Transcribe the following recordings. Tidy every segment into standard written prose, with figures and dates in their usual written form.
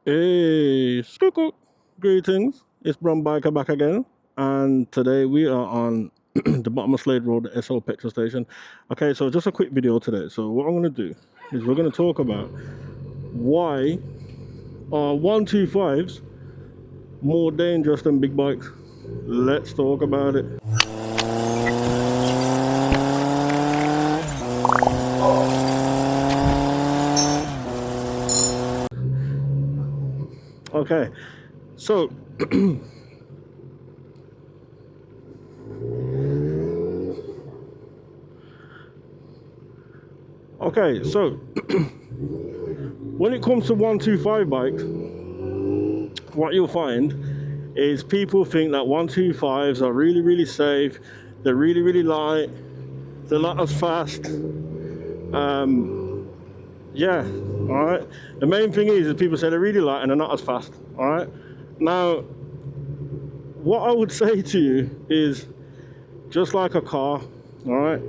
Hey, Skookoo. Greetings. It's Brum Biker back again. And today we are on the bottom of Slade Road, the SO petrol station. Okay, so just a quick video today. So what I'm going to do is we're going to talk about why are 125s more dangerous than big bikes. Let's talk about it. Okay, so okay, so when it comes to 125 bikes, what you'll find is people think that 125s are really, really safe. They're really, really light. They're not as fast. Yeah, all right. The main thing is people say they're really light and they're not as fast. All right. Now, what I would say to you is just like a car. All right.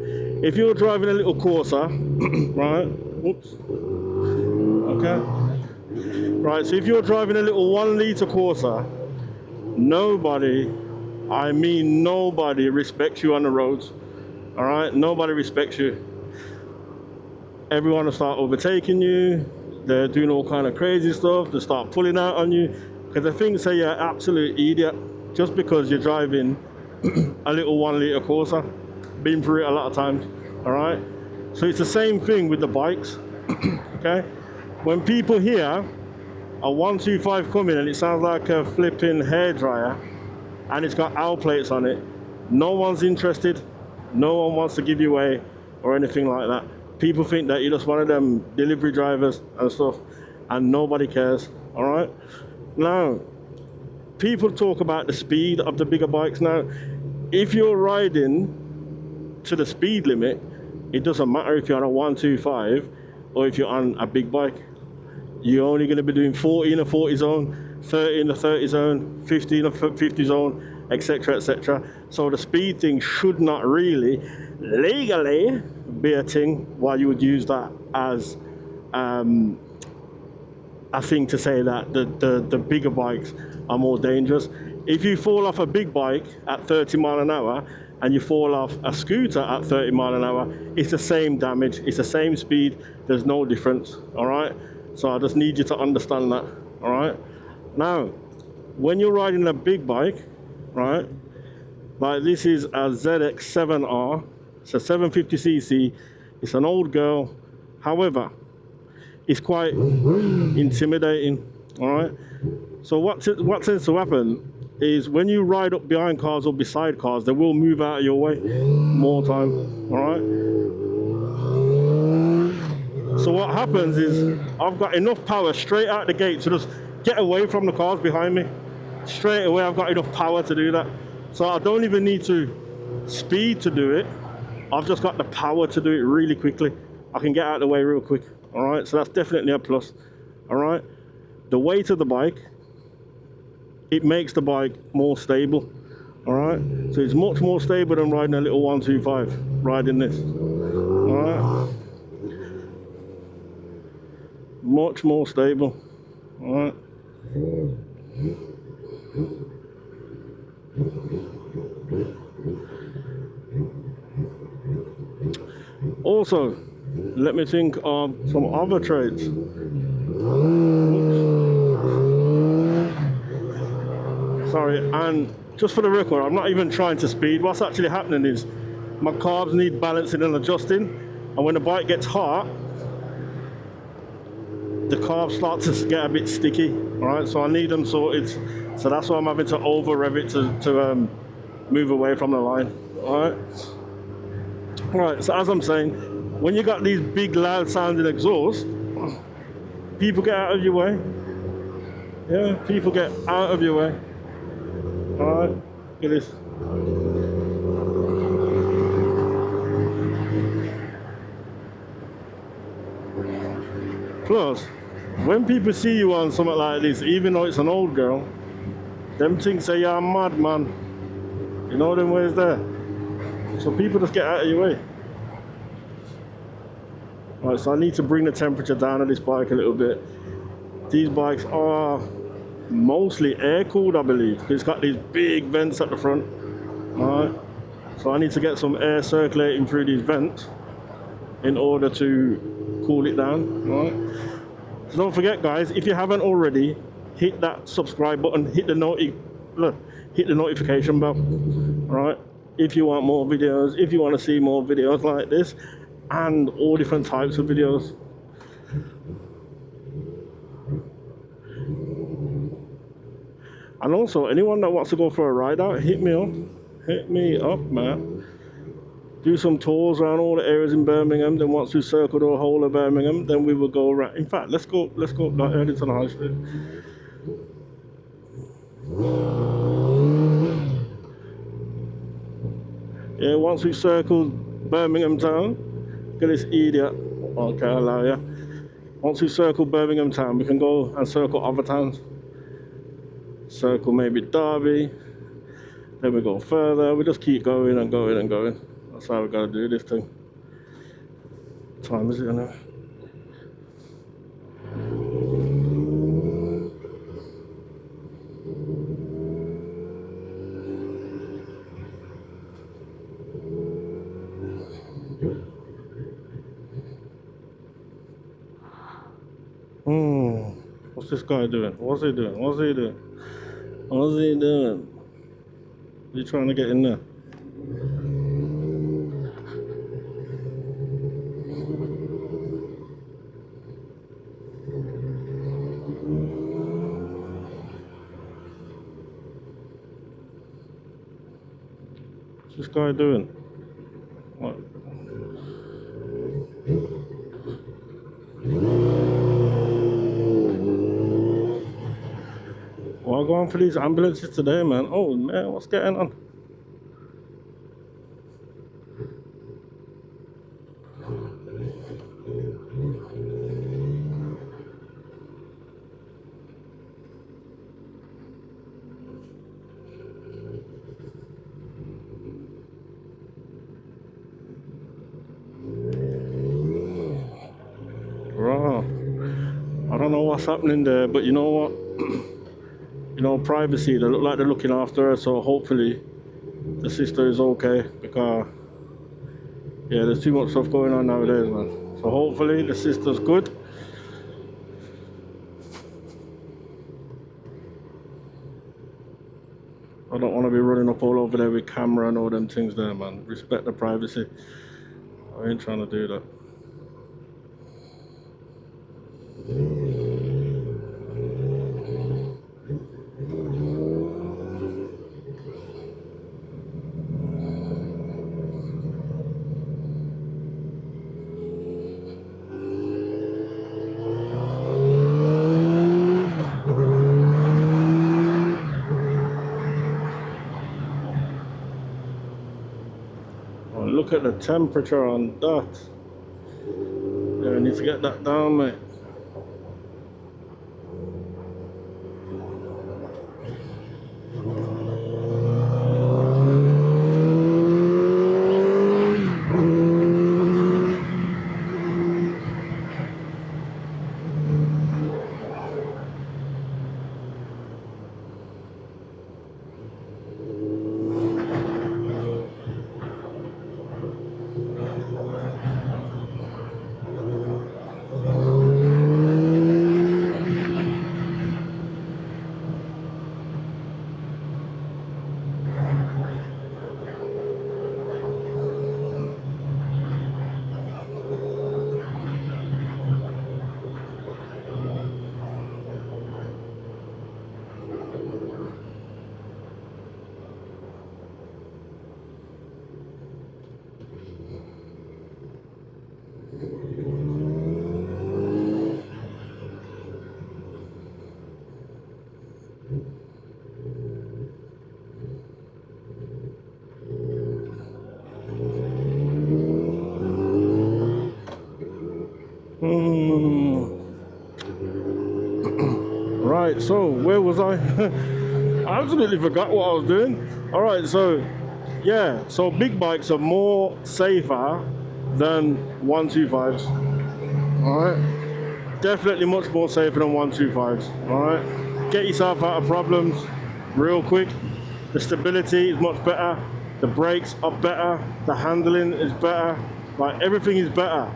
If you're driving a little Corsa, right? Oops. Okay. Right. So if you're driving a little 1 litre Corsa, nobody, I mean nobody, respects you on the roads. All right. Nobody respects you. Everyone will start overtaking you. They're doing all kind of crazy stuff. They start pulling out on you because they think say you're an absolute idiot just because you're driving a little 1 litre Corsa. Been through it a lot of times. All right. So it's the same thing with the bikes. Okay. When people hear a 125 coming and it sounds like a flipping hairdryer and it's got owl plates on it, no one's interested. No one wants to give you away or anything like that. People think that you're just one of them delivery drivers and stuff, and nobody cares. All right. Now, people talk about the speed of the bigger bikes. Now, if you're riding to the speed limit, it doesn't matter if you're on a 125 or if you're on a big bike. You're only going to be doing 40 in a 40 zone, 30 in a 30 zone, 50 in a 50 zone, etc., etc. So the speed thing should not really legally be a thing why you would use that as a thing to say that the bigger bikes are more dangerous. If you fall off a big bike at 30 mile an hour and you fall off a scooter at 30 mile an hour, it's the same damage, it's the same speed, there's no difference. All right. So I just need you to understand that. All right. Now, when you're riding a big bike, right, like this is a ZX7R, it's a 750cc, it's an old girl. However, it's quite intimidating. All right. So what tends to happen is when you ride up behind cars or beside cars, they will move out of your way more time. All right. So what happens is I've got enough power straight out the gate to just get away from the cars behind me. Straight away, I've got enough power to do that. So I don't even need to speed to do it. I've just got the power to do it really quickly. I can get out of the way real quick. All right. So that's definitely a plus. All right. The weight of the bike, it makes the bike more stable. All right. So it's much more stable than riding a little 125, riding this. All right. Much more stable. All right. Also, let me think of some other traits. Sorry, and just for the record, I'm not even trying to speed. What's actually happening is my carbs need balancing and adjusting, and when the bike gets hot, the carbs start to get a bit sticky. All right, so I need them sorted. So that's why I'm having to over rev it to move away from the line. All right. So as I'm saying, when you got these big loud sounding exhausts, people get out of your way. Yeah, people get out of your way. All right, look at this. Plus, when people see you on something like this, even though it's an old girl, them things say you're a madman. You know them ways there. So people just get out of your way. Right, so I need to bring the temperature down on this bike a little bit. These bikes are mostly air cooled, I believe. It's got these big vents at the front. Alright, so I need to get some air circulating through these vents in order to cool it down. Alright, so don't forget, guys, if you haven't already, hit that subscribe button, hit the notification bell. Alright, if you want more videos, if you want to see more videos like this and all different types of videos. And also, anyone that wants to go for a ride out, hit me up, man. Do some tours around all the areas in Birmingham. Then once we circle the whole of Birmingham, then we will go around. In fact, let's go like early to the high street. Yeah, once we circle Birmingham town, look at this idiot. Okay, I'll allow you. Once we circle Birmingham town, we can go and circle other towns. Circle maybe Derby, then we go further. We just keep going and going and going. That's how we gotta do this thing. What time is it now? What's this guy doing? What's he doing? What's he doing? What's he doing? Is he trying to get in there? What's this guy doing? What? Well, go on for these ambulances today, man. Oh man, what's going on? Wow. I don't know what's happening there, but you know what? You know, privacy, they look like they're looking after her, so hopefully the sister is okay, because yeah, there's too much stuff going on nowadays, man. So hopefully the sister's good. I don't want to be running up all over there with camera and all them things there, man. Respect the privacy. I ain't trying to do that. Oh, look at the temperature on that. Yeah, I need to get that down, mate. Right, so where was I? I absolutely forgot what I was doing. All right, so yeah, so big bikes are more safer than 125s. All right, definitely much more safer than 125s. All right, get yourself out of problems real quick. The stability is much better. The brakes are better. The handling is better. Like, everything is better.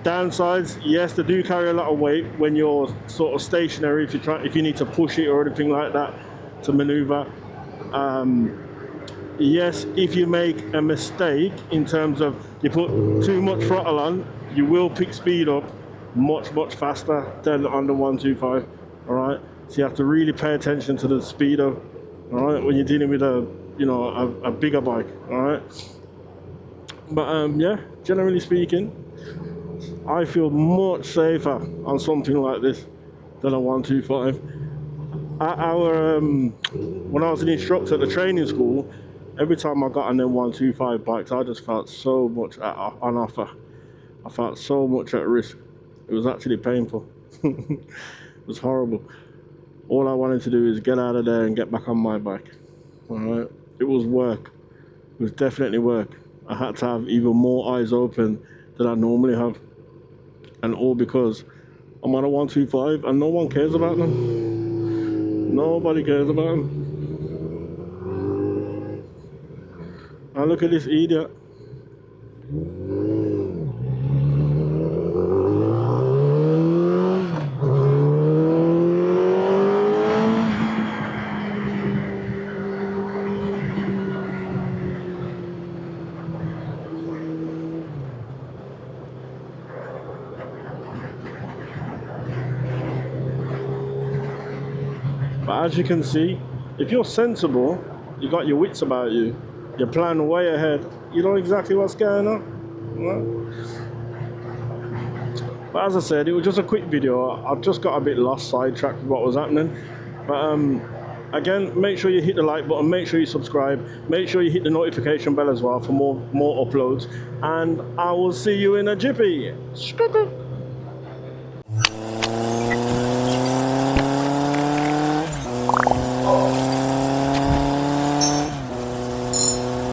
Downsides, yes, they do carry a lot of weight when you're sort of stationary. If you need to push it or anything like that to maneuver. Yes, if you make a mistake in terms of you put too much throttle on, you will pick speed up much faster than on the 125. All right, so you have to really pay attention to the speed of, all right, when you're dealing with a bigger bike. All right, but yeah, generally speaking, I feel much safer on something like this than a 125. When I was an instructor at the training school, every time I got on them 125 bikes, I just felt so much on offer. I felt so much at risk. It was actually painful. It was horrible. All I wanted to do is get out of there and get back on my bike. All right? It was work. It was definitely work. I had to have even more eyes open than I normally have. And all because I'm on a 125 and no one cares about them. Nobody cares about them. Now look at this idiot. But as you can see, if you're sensible, you got your wits about you, you plan way ahead, you know exactly what's going on. Right? But as I said, it was just a quick video. I've just got a bit lost, sidetracked with what was happening. But again, make sure you hit the like button, make sure you subscribe, make sure you hit the notification bell as well for more uploads. And I will see you in a jiffy.